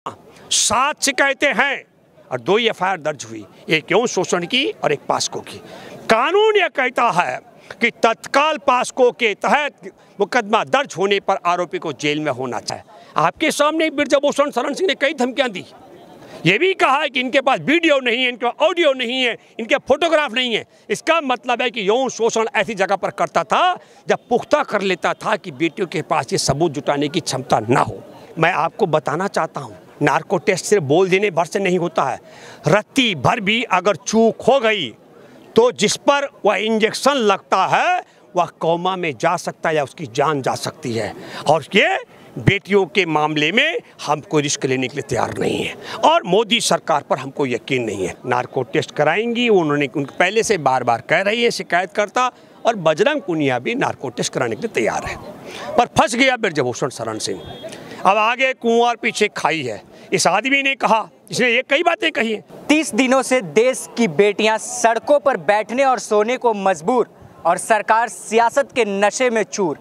7 शिकायतें हैं और 2 एफआईआर दर्ज हुई, एक यौन शोषण की और एक पास्को की। कानून यह कहता है कि तत्काल पास्को के तहत मुकदमा दर्ज होने पर आरोपी को जेल में होना चाहिए। आपके सामने ब्रिजभूषण शरण सिंह ने कई धमकियां दी, ये भी कहा है कि इनके पास वीडियो नहीं है, इनके पास ऑडियो नहीं है, इनके फोटोग्राफ नहीं है। इसका मतलब है कि यौन शोषण ऐसी जगह पर करता था जब पुख्ता कर लेता था कि बेटियों के पास ये सबूत जुटाने की क्षमता ना हो। मैं आपको बताना चाहता हूँ, नार्को टेस्ट सिर्फ बोल देने भर से नहीं होता है। रत्ती भर भी अगर चूक हो गई तो जिस पर वह इंजेक्शन लगता है वह कोमा में जा सकता है या उसकी जान जा सकती है। और ये बेटियों के मामले में हम कोई रिस्क लेने के लिए तैयार नहीं है और मोदी सरकार पर हमको यकीन नहीं है। नार्को टेस्ट कराएंगी, उन्होंने पहले से बार बार कह रही है शिकायतकर्ता, और बजरंग पुनिया भी नार्को टेस्ट कराने के लिए तैयार है, पर फंस गया ब्रिजभूषण शरण सिंह। अब आगे कुआं पीछे खाई है। इस आदमी ने कहा, इसने ये कई बातें कही हैं। 30 दिनों से देश की बेटियां सड़कों पर बैठने और सोने को मजबूर और सरकार सियासत के नशे में चूर।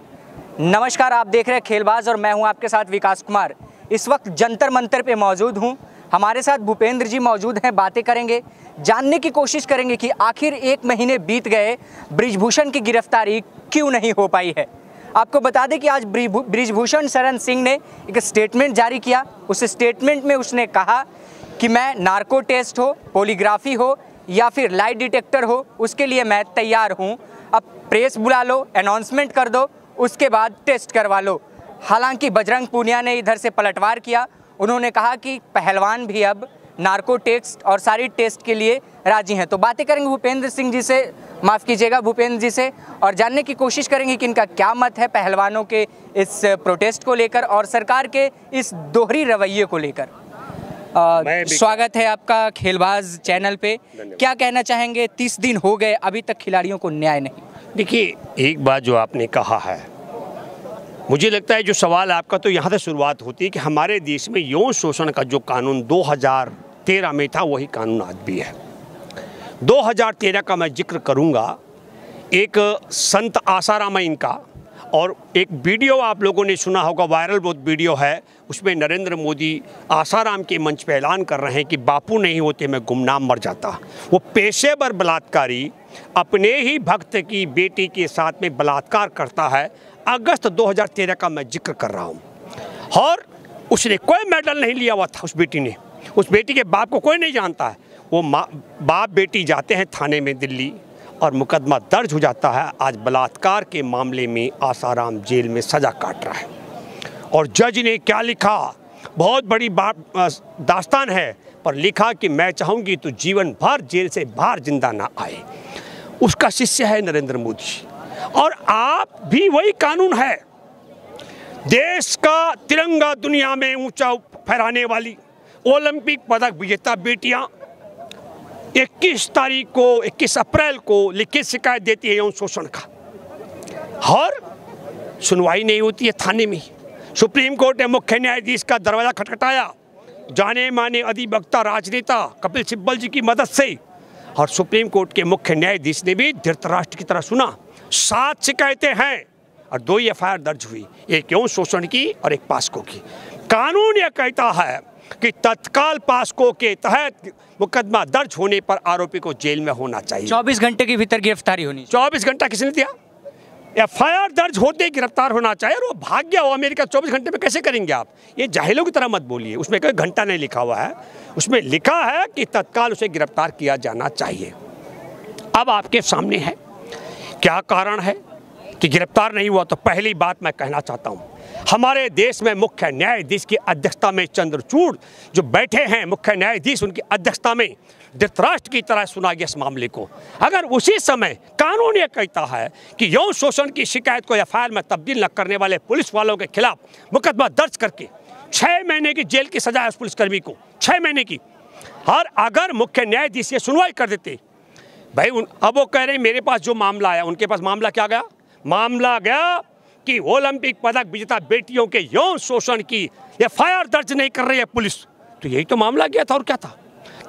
नमस्कार, आप देख रहे हैं खेलबाज और मैं हूं आपके साथ विकास कुमार। इस वक्त जंतर मंतर पे मौजूद हूं। हमारे साथ भूपेंद्र जी मौजूद हैं, बातें करेंगे, जानने की कोशिश करेंगे कि आखिर 1 महीने बीत गए, ब्रिजभूषण की गिरफ्तारी क्यों नहीं हो पाई है। आपको बता दें कि आज ब्रिजभूषण शरण सिंह ने एक स्टेटमेंट जारी किया। उस स्टेटमेंट में उसने कहा कि मैं नार्को टेस्ट हो, पॉलीग्राफी हो या फिर लाइट डिटेक्टर हो, उसके लिए मैं तैयार हूं। अब प्रेस बुला लो, अनाउंसमेंट कर दो, उसके बाद टेस्ट करवा लो। हालांकि बजरंग पुनिया ने इधर से पलटवार किया। उन्होंने कहा कि पहलवान भी अब नार्को टेस्ट और सारी टेस्ट के लिए राजी हैं। तो बातें करेंगे भूपेंद्र सिंह जी से, माफ़ कीजिएगा भूपेंद्र जी से, और जानने की कोशिश करेंगे कि इनका क्या मत है पहलवानों के इस प्रोटेस्ट को लेकर और सरकार के इस दोहरी रवैये को लेकर। स्वागत है आपका खेलबाज चैनल पे। क्या कहना चाहेंगे, 30 दिन हो गए अभी तक खिलाड़ियों को न्याय नहीं? देखिए, एक बात जो आपने कहा है, मुझे लगता है जो सवाल आपका तो यहाँ से शुरुआत होती है कि हमारे देश में यौन शोषण का जो कानून 2013 में था वही कानून आज भी है। 2013 का मैं जिक्र करूँगा, एक संत आसाराम है इनका, और एक वीडियो आप लोगों ने सुना होगा, वायरल बहुत वीडियो है, उसमें नरेंद्र मोदी आसाराम के मंच पर ऐलान कर रहे हैं कि बापू नहीं होते मैं गुमनाम मर जाता। वो पेशेवर बलात्कारी अपने ही भक्त की बेटी के साथ में बलात्कार करता है। अगस्त 2013 का मैं जिक्र कर रहा हूँ, और उसने कोई मेडल नहीं लिया हुआ था। उस बेटी ने, उस बेटी के बाप को कोई नहीं जानता है। वो बाप बेटी जाते हैं थाने में दिल्ली और मुकदमा दर्ज हो जाता है। आज बलात्कार के मामले में आसाराम जेल में सज़ा काट रहा है, और जज ने क्या लिखा, बहुत बड़ी दास्तान है, पर लिखा कि मैं चाहूँगी तो जीवन भर जेल से बाहर जिंदा ना आए। उसका शिष्य है नरेंद्र मोदी, और आप भी वही कानून है। देश का तिरंगा दुनिया में ऊंचा फहराने वाली ओलंपिक पदक विजेता बेटियां 21 अप्रैल को लिखित शिकायत देती है यौन शोषण का, और सुनवाई नहीं होती है थाने में। सुप्रीम कोर्ट ने मुख्य न्यायाधीश का दरवाज़ा खटखटाया, जाने माने अधिवक्ता राजनेता कपिल सिब्बल जी की मदद से, और सुप्रीम कोर्ट के मुख्य न्यायाधीश ने भी धृतराष्ट्र की तरह सुना। 7 शिकायतें हैं और 2 एफआईआर दर्ज हुई, एक यौन शोषण की और एक पास्को की। कानून यह कहता है कि तत्काल पास्को के तहत मुकदमा दर्ज होने पर आरोपी को जेल में होना चाहिए। 24 घंटे के भीतर गिरफ्तारी होनी। 24 घंटा किसने दिया? एफआईआर दर्ज होते गिरफ्तार होना चाहिए, और वो भाग गया हो अमेरिका, 24 घंटे में कैसे करेंगे आप? ये जाहिलों की तरह मत बोलिए। उसमें कोई घंटा नहीं लिखा हुआ है, उसमें लिखा है कि तत्काल उसे गिरफ्तार किया जाना चाहिए। अब आपके सामने है क्या कारण है कि गिरफ्तार नहीं हुआ। तो पहली बात मैं कहना चाहता हूँ, हमारे देश में मुख्य न्यायाधीश की अध्यक्षता में चंद्रचूड़ जो बैठे हैं, मुख्य न्यायाधीश, उनकी अध्यक्षता में धृतराष्ट्र की तरह सुना गया इस मामले को। अगर उसी समय कानून ये कहता है कि यौन शोषण की शिकायत को एफआईआर में तब्दील न करने वाले पुलिस वालों के खिलाफ मुकदमा दर्ज करके 6 महीने की जेल की सजा है उस पुलिसकर्मी को, 6 महीने की, और अगर मुख्य न्यायाधीश ये सुनवाई कर देते भाई, अब वो कह रहे हैं मेरे पास जो मामला आया, उनके पास मामला क्या गया? मामला गया कि ओलंपिक पदक विजेता बेटियों के यौन शोषण की एफआईआर दर्ज नहीं कर रही है पुलिस। तो यही तो मामला गया था, और क्या था?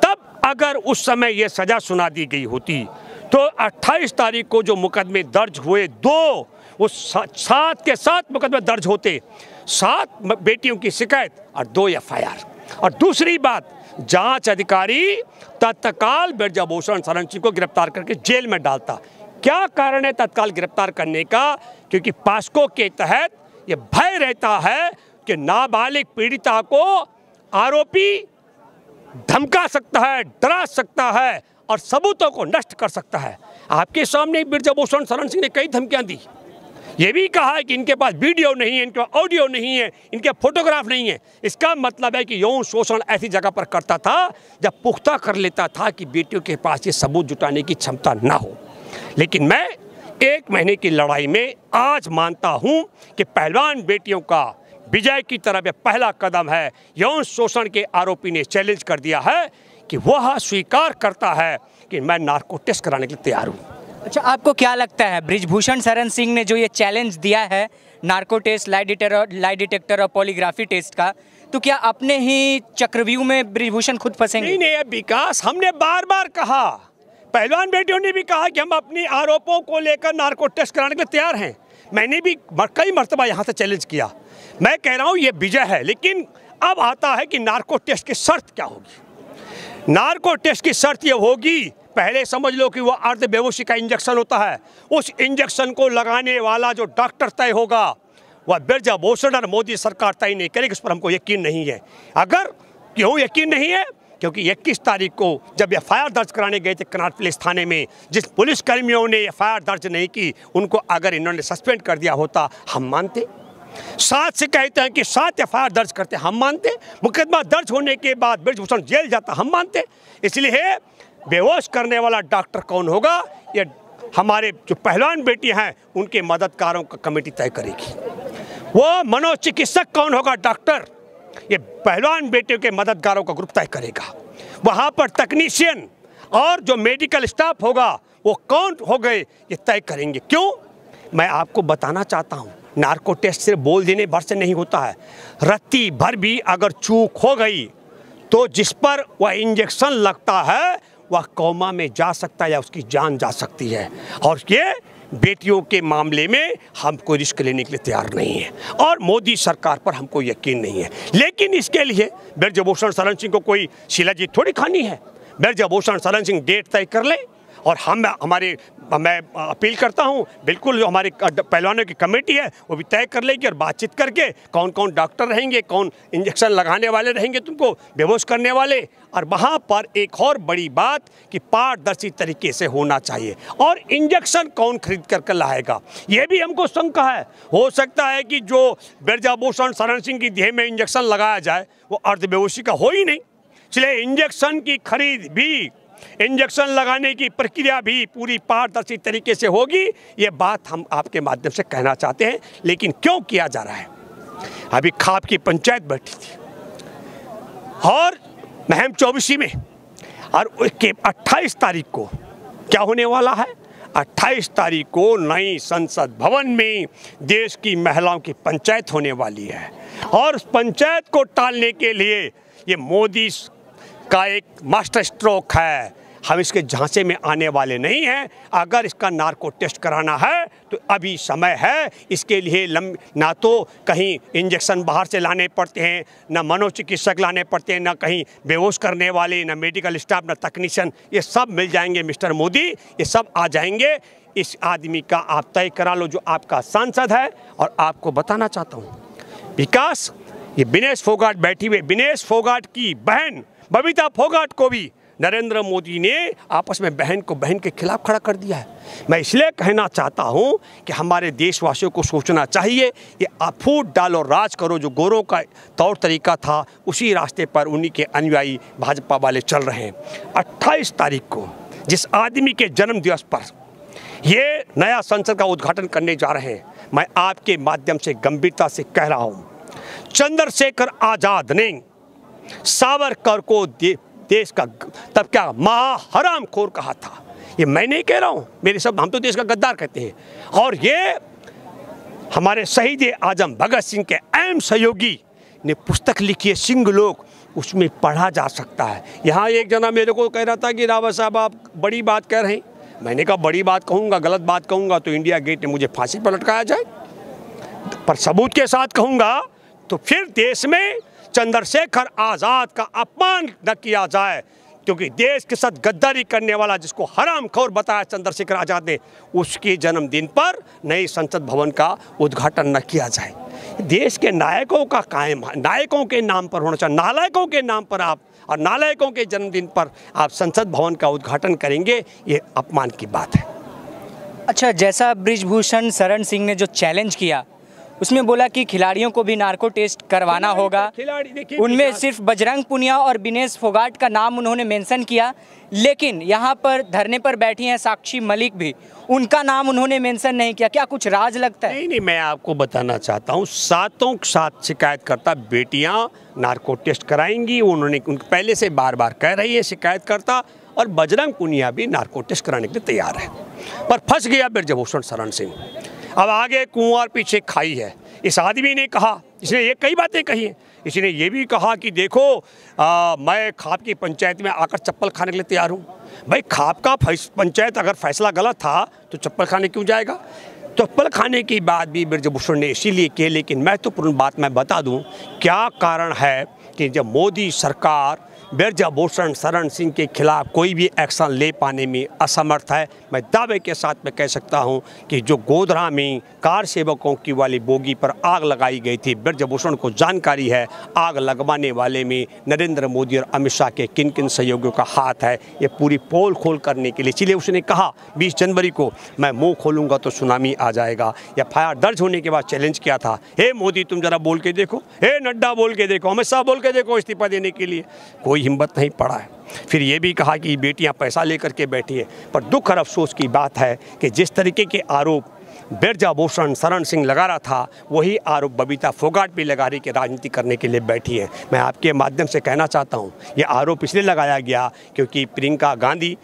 तब अगर उस समय ये सजा सुना दी गई होती तो 28 तारीख को जो मुकदमे दर्ज हुए, 2 वो 7 के 7 मुकदमे दर्ज होते, 7 बेटियों की शिकायत और 2 एफआईआर, और दूसरी बात, जांच अधिकारी तत्काल ब्रजभूषण शरण सिंह को गिरफ्तार करके जेल में डालता। क्या कारण है तत्काल गिरफ्तार करने का? क्योंकि पास्को के तहत ये भय रहता है कि नाबालिग पीड़िता को आरोपी धमका सकता है, डरा सकता है और सबूतों को नष्ट कर सकता है। आपके सामने ब्रजभूषण शरण सिंह ने कई धमकियां दी। ये भी कहा है कि इनके पास वीडियो नहीं है, इनके पास ऑडियो नहीं है, इनके फोटोग्राफ नहीं है। इसका मतलब है कि यौन शोषण ऐसी जगह पर करता था जब पुख्ता कर लेता था कि बेटियों के पास ये सबूत जुटाने की क्षमता ना हो। लेकिन मैं 1 महीने की लड़ाई में आज मानता हूं कि पहलवान बेटियों का विजय की तरफ यह पहला कदम है। यौन शोषण के आरोपी ने चैलेंज कर दिया है कि वह स्वीकार करता है कि मैं नार्को टेस्ट कराने के लिए तैयार हूँ। अच्छा, आपको क्या लगता है ब्रजभूषण शरण सिंह ने जो ये चैलेंज दिया है नार्को टेस्ट, लाई डिटेक्टर और पॉलीग्राफी टेस्ट का, तो क्या अपने ही चक्रव्यूह में ब्रजभूषण खुद फंसेंगे? नहीं, विकास, हमने बार बार कहा, पहलवान बेटियों ने भी कहा कि हम अपने आरोपों को लेकर नार्को टेस्ट कराने के लिए तैयार हैं। मैंने भी कई मरतबा यहाँ से चैलेंज किया। मैं कह रहा हूँ ये विजय है, लेकिन अब आता है कि नार्को टेस्ट की शर्त क्या होगी। नार्को टेस्ट की शर्त ये होगी, पहले समझ लो कि वो अर्ध बेहोशी का इंजेक्शन होता है। उस इंजेक्शन को लगाने वाला जो डॉक्टर तय होगा वह ब्रजभूषण और मोदी सरकार तय नहीं करेगी। उस पर हमको यकीन नहीं है। अगर क्यों यकीन नहीं है? क्योंकि 21 तारीख को जब एफआईआर दर्ज कराने गए थे कनॉट प्लेस थाने में, जिस पुलिस कर्मियों ने एफआईआर दर्ज नहीं की उनको अगर इन्होंने सस्पेंड कर दिया होता हम मानते। 7 से कहते हैं कि 7 एफआईआर दर्ज करते हम मानते। मुकदमा दर्ज होने के बाद ब्रजभूषण जेल जाता हम मानते। इसलिए बेहोश करने वाला डॉक्टर कौन होगा ये हमारे जो पहलवान बेटी हैं उनके मददगारों का कमेटी तय करेगी। वो मनोचिकित्सक कौन होगा डॉक्टर, ये पहलवान बेटियों के मददगारों का ग्रुप तय करेगा। वहाँ पर तकनीशियन और जो मेडिकल स्टाफ होगा वो कौन हो गए ये तय करेंगे। क्यों? मैं आपको बताना चाहता हूँ, नार्को टेस्ट सिर्फ बोल देने भर से नहीं होता है। रत्ती भर भी अगर चूक हो गई तो जिस पर वह इंजेक्शन लगता है वह कोमा में जा सकता है या उसकी जान जा सकती है। और ये बेटियों के मामले में हम कोई रिस्क लेने के लिए तैयार नहीं है और मोदी सरकार पर हमको यकीन नहीं है। लेकिन इसके लिए ब्रजभूषण शरण सिंह को कोई शिलाजीत थोड़ी खानी है। ब्रजभूषण शरण सिंह डेट तय कर ले और मैं अपील करता हूं, बिल्कुल जो हमारे पहलवानों की कमेटी है वो भी तय कर लेगी और बातचीत करके कौन कौन डॉक्टर रहेंगे, कौन इंजेक्शन लगाने वाले रहेंगे तुमको बेहोश करने वाले। और वहाँ पर एक और बड़ी बात कि पारदर्शी तरीके से होना चाहिए और इंजेक्शन कौन खरीद कर लाएगा ये भी हमको शंका है। हो सकता है कि जो ब्रजभूषण शरण सिंह की देह में इंजेक्शन लगाया जाए वो अर्धबेहोशी का हो ही नहीं। इसलिए इंजेक्शन की खरीद भी, इंजेक्शन लगाने की प्रक्रिया भी पूरी पारदर्शी तरीके से होगी। ये बात हम आपके माध्यम से कहना चाहते हैं। लेकिन क्यों किया जा रहा है? अभी खाप की पंचायत बैठी थी और महम 24 में और उसके 28 तारीख को क्या होने वाला है? 28 तारीख को नई संसद भवन में देश की महिलाओं की पंचायत होने वाली है और उस पंचायत को टालने के लिए ये मोदी का एक मास्टर स्ट्रोक है। हम इसके झांसे में आने वाले नहीं हैं। अगर इसका नार्को टेस्ट कराना है तो अभी समय है। इसके लिए ना तो कहीं इंजेक्शन बाहर से लाने पड़ते हैं, ना मनोचिकित्सक लाने पड़ते हैं, ना कहीं बेहोश करने वाले, ना मेडिकल स्टाफ, ना तकनीशियन। ये सब मिल जाएंगे मिस्टर मोदी, ये सब आ जाएंगे। इस आदमी का आप तय करा लो जो आपका सांसद है। और आपको बताना चाहता हूँ विकास, ये विनेश फोगाट बैठी हुई, विनेश फोगाट की बहन बबीता फोगाट को भी नरेंद्र मोदी ने आपस में बहन के खिलाफ खड़ा कर दिया है। मैं इसलिए कहना चाहता हूं कि हमारे देशवासियों को सोचना चाहिए, ये फूट डालो राज करो जो गोरों का तौर तरीका था उसी रास्ते पर उन्हीं के अनुयायी भाजपा वाले चल रहे हैं। 28 तारीख को जिस आदमी के जन्म दिवस पर ये नया संसद का उद्घाटन करने जा रहे हैं, मैं आपके माध्यम से गंभीरता से कह रहा हूँ, चंद्रशेखर आज़ाद ने सावरकर को देश का तब क्या महाहरामखोर कहा था। ये मैं नहीं कह रहा हूँ, मेरे शब्द, हम तो देश का गद्दार कहते हैं। और ये हमारे शहीद आजम भगत सिंह के अहम सहयोगी ने पुस्तक लिखी है सिंह लोग, उसमें पढ़ा जा सकता है। यहाँ एक जना मेरे को कह रहा था कि रावत साहब आप बड़ी बात कह रहे हैं। मैंने कहा बड़ी बात कहूँगा, गलत बात कहूँगा तो इंडिया गेट में मुझे फांसी पर लटकाया जाए, पर सबूत के साथ कहूँगा तो फिर देश में चंद्रशेखर आज़ाद का अपमान न किया जाए, क्योंकि देश के साथ गद्दारी करने वाला जिसको हरामखोर बताया चंद्रशेखर आज़ाद ने, उसके जन्मदिन पर नए संसद भवन का उद्घाटन न किया जाए। देश के नायकों का कायम, नायकों के नाम पर होना चाहिए। नालायकों के नाम पर आप और नालायकों के जन्मदिन पर आप संसद भवन का उद्घाटन करेंगे, ये अपमान की बात है। अच्छा, जैसा बृजभूषण शरण सिंह ने जो चैलेंज किया, उसमें बोला कि खिलाड़ियों को भी नार्को टेस्ट करवाना होगा। उनमें सिर्फ बजरंग पुनिया और विनेश फोगाट का नाम उन्होंने मेंशन किया, लेकिन यहाँ पर धरने पर बैठी हैं साक्षी मलिक भी, उनका नाम उन्होंने मेंशन नहीं किया। क्या कुछ राज लगता है? नहीं, मैं आपको बताना चाहता हूँ, सातों सात शिकायतकर्ता बेटियाँ नार्को टेस्ट कराएंगी, उन्होंने पहले से बार बार कह रही है शिकायतकर्ता, और बजरंग पुनिया भी नार्को टेस्ट कराने के लिए तैयार है। पर फंस गया बृजभूषण शरण सिंह। अब आगे कुआं और पीछे खाई है। इस आदमी ने कहा, इसने ये कई बातें कही हैं, इसने ये भी कहा कि देखो मैं खाप की पंचायत में आकर चप्पल खाने के लिए तैयार हूँ। भाई, खाप का पंचायत अगर फैसला गलत था तो चप्पल खाने क्यों जाएगा? चप्पल खाने की बात भी बृजभूषण ने इसीलिए की। लेकिन महत्वपूर्ण बात मैं बता दूँ, क्या कारण है कि जब मोदी सरकार बृजभूषण शरण सिंह के खिलाफ कोई भी एक्शन ले पाने में असमर्थ है। मैं दावे के साथ मैं कह सकता हूं कि जो गोधरा में कार सेवकों की वाली बोगी पर आग लगाई गई थी, बृजभूषण को जानकारी है आग लगवाने वाले में नरेंद्र मोदी और अमित शाह के किन किन सहयोगियों का हाथ है, ये पूरी पोल खोल करने के लिए। इसलिए उसने कहा 20 जनवरी को मैं मुंह खोलूंगा तो सुनामी आ जाएगा। FIR दर्ज होने के बाद चैलेंज किया था, हे मोदी तुम जरा बोल के देखो, हे नड्डा बोल के देखो, अमित शाह बोल के देखो इस्तीफा देने के लिए। कोई हिम्मत नहीं पड़ा है। फिर ये भी कहा कि बेटियां पैसा लेकर के बैठी है। पर दुख और अफसोस की बात है कि जिस तरीके के आरोप बृजभूषण शरण सिंह लगा रहा था, वही आरोप बबीता फोगाट भी लगा रही कि राजनीति करने के लिए बैठी है। मैं आपके माध्यम से कहना चाहता हूँ, ये आरोप इसलिए लगाया गया क्योंकि प्रियंका गांधी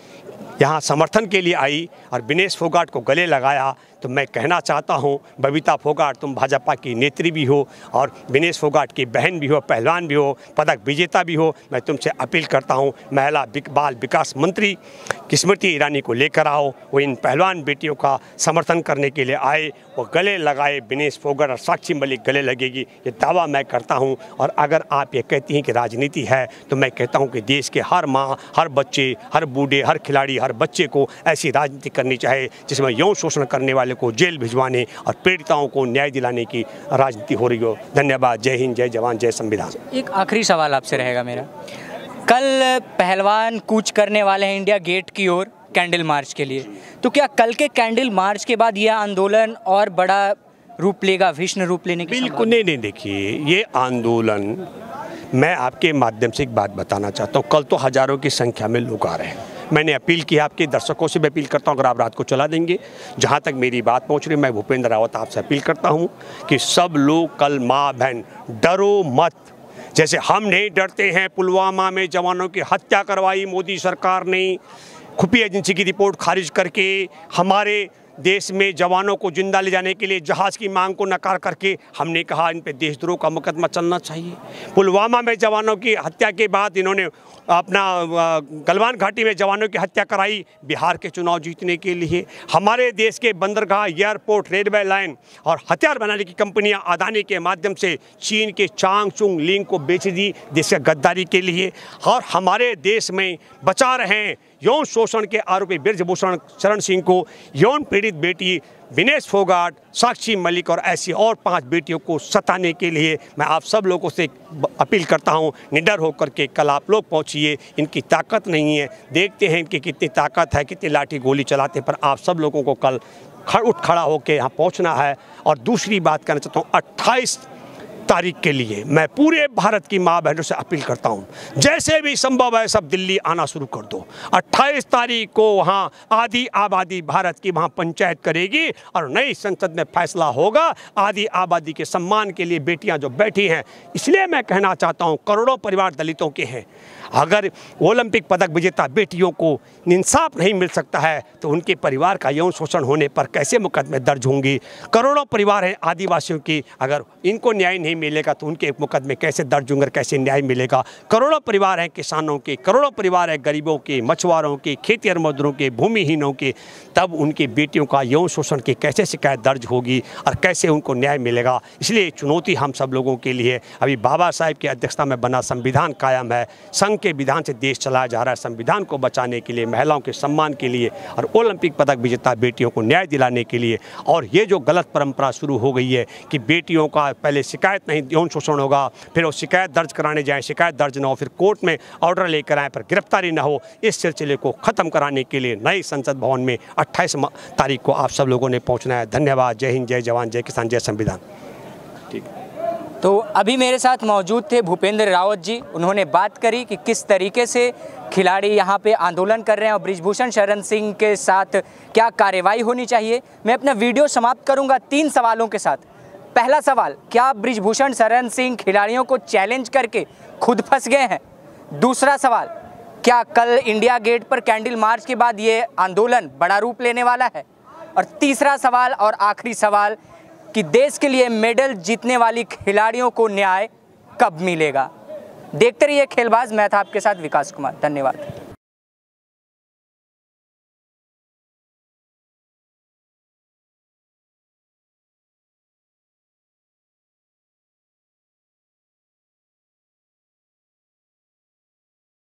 यहाँ समर्थन के लिए आई और विनेश फोगाट को गले लगाया। तो मैं कहना चाहता हूँ, बबीता फोगाट तुम भाजपा की नेत्री भी हो और विनेश फोगाट की बहन भी हो, पहलवान भी हो, पदक विजेता भी हो। मैं तुमसे अपील करता हूँ, महिला बाल विकास मंत्री स्मृति ईरानी को लेकर आओ, वो इन पहलवान बेटियों का समर्थन करने के लिए आए, वो गले लगाए। विनेश फोगाट और साक्षी मलिक गले लगेगी, ये दावा मैं करता हूँ। और अगर आप ये कहती हैं कि राजनीति है, तो मैं कहता हूँ कि देश के हर माँ, हर बच्चे, हर बूढ़े, हर खिलाड़ी, हर बच्चे को ऐसी राजनीति करनी चाहिए जिसमें यौन शोषण करने वाले को जेल भिजवाने और पीड़िताओं को न्याय दिलाने की राजनीति हो रही हो। धन्यवाद। जय हिंद, जय जवान, जय संविधान। एक आखिरी सवाल आपसे रहेगा मेरा, कल पहलवान कूच करने वाले हैं इंडिया गेट की ओर कैंडल मार्च के लिए, तो क्या कल के कैंडल मार्च के बाद यह आंदोलन और बड़ा रूप लेगा, भीषण रूप लेने की? बिल्कुल नहीं। देखिए, ये आंदोलन, मैं आपके माध्यम से एक बात बताना चाहता हूँ, कल तो हजारों की संख्या में लोग आ रहे हैं। मैंने अपील की, आपके दर्शकों से भी अपील करता हूं, अगर आप रात को चला देंगे, जहां तक मेरी बात पहुंच रही है, मैं भूपेंद्र रावत आपसे अपील करता हूं कि सब लोग कल माँ बहन डरो मत। जैसे हम नहीं डरते हैं, पुलवामा में जवानों की हत्या करवाई मोदी सरकार ने, खुफिया एजेंसी की रिपोर्ट खारिज करके हमारे देश में जवानों को जिंदा ले जाने के लिए जहाज़ की मांग को नकार करके हमने कहा इन पे देशद्रोह का मुकदमा चलना चाहिए। पुलवामा में जवानों की हत्या के बाद इन्होंने अपना गलवान घाटी में जवानों की हत्या कराई बिहार के चुनाव जीतने के लिए। हमारे देश के बंदरगाह, एयरपोर्ट, रेलवे लाइन और हथियार बनाने की कंपनियां अदानी के माध्यम से चीन के चांगसुंग लिंक को बेच दी देश के गद्दारी के लिए। और हमारे देश में बचा रहे हैं यौन शोषण के आरोपी बृजभूषण शरण सिंह को, यौन पीड़ित बेटी विनेश फोगाट, साक्षी मलिक और ऐसी और 5 बेटियों को सताने के लिए मैं आप सब लोगों से अपील करता हूं, निडर होकर के कल आप लोग पहुंचिए। इनकी ताकत नहीं है, देखते हैं इनकी कितनी ताकत है, कितनी लाठी गोली चलाते, पर आप सब लोगों को कल उठ खड़ा होकर यहाँ पहुँचना है। और दूसरी बात कहना चाहता हूँ, 28 तारीख के लिए मैं पूरे भारत की माँ बहनों से अपील करता हूँ, जैसे भी संभव है सब दिल्ली आना शुरू कर दो। 28 तारीख को वहाँ आधी आबादी भारत की वहाँ पंचायत करेगी और नई संसद में फैसला होगा। आधी आबादी के सम्मान के लिए बेटियाँ जो बैठी हैं, इसलिए मैं कहना चाहता हूँ, करोड़ों परिवार दलितों के हैं। अगर ओलंपिक पदक विजेता बेटियों को इंसाफ नहीं मिल सकता है तो उनके परिवार का यौन शोषण होने पर कैसे मुकदमे दर्ज होंगी। करोड़ों परिवार हैं आदिवासियों की, अगर इनको न्याय नहीं मिलेगा तो उनके मुकदमे कैसे दर्ज होंगे, कैसे न्याय मिलेगा। करोड़ों परिवार हैं किसानों के, करोड़ों परिवार हैं गरीबों के, मछुआरों के, खेतिहर मजदूरों के, भूमिहीनों के, तब उनकी बेटियों का यौन शोषण की कैसे शिकायत दर्ज होगी और कैसे उनको न्याय मिलेगा। इसलिए चुनौती हम सब लोगों के लिए, अभी बाबा साहेब की अध्यक्षता में बना संविधान कायम है, संघ के विधान से देश चलाया जा रहा है। संविधान को बचाने के लिए, महिलाओं के सम्मान के लिए और ओलंपिक पदक विजेता बेटियों को न्याय दिलाने के लिए। और ये जो गलत परंपरा शुरू हो गई है कि बेटियों का पहले शिकायत नहीं, यौन शोषण होगा, फिर वो शिकायत दर्ज कराने जाएं, शिकायत दर्ज ना हो, फिर कोर्ट में ऑर्डर लेकर आएँ पर गिरफ्तारी ना हो, इस सिलसिले को ख़त्म कराने के लिए नए संसद भवन में 28 तारीख को आप सब लोगों ने पहुँचना है। धन्यवाद। जय हिंद, जय जवान, जय किसान, जय संविधान। ठीक। तो अभी मेरे साथ मौजूद थे भूपेंद्र रावत जी। उन्होंने बात करी कि किस तरीके से खिलाड़ी यहाँ पे आंदोलन कर रहे हैं और बृजभूषण शरण सिंह के साथ क्या कार्रवाई होनी चाहिए। मैं अपना वीडियो समाप्त करूँगा 3 सवालों के साथ। पहला सवाल, क्या बृजभूषण शरण सिंह खिलाड़ियों को चैलेंज करके खुद फंस गए हैं? दूसरा सवाल, क्या कल इंडिया गेट पर कैंडल मार्च के बाद ये आंदोलन बड़ा रूप लेने वाला है? और तीसरा सवाल और आखिरी सवाल कि देश के लिए मेडल जीतने वाली खिलाड़ियों को न्याय कब मिलेगा। देखते रहिए खेलबाज। मैं था आपके साथ विकास कुमार। धन्यवाद।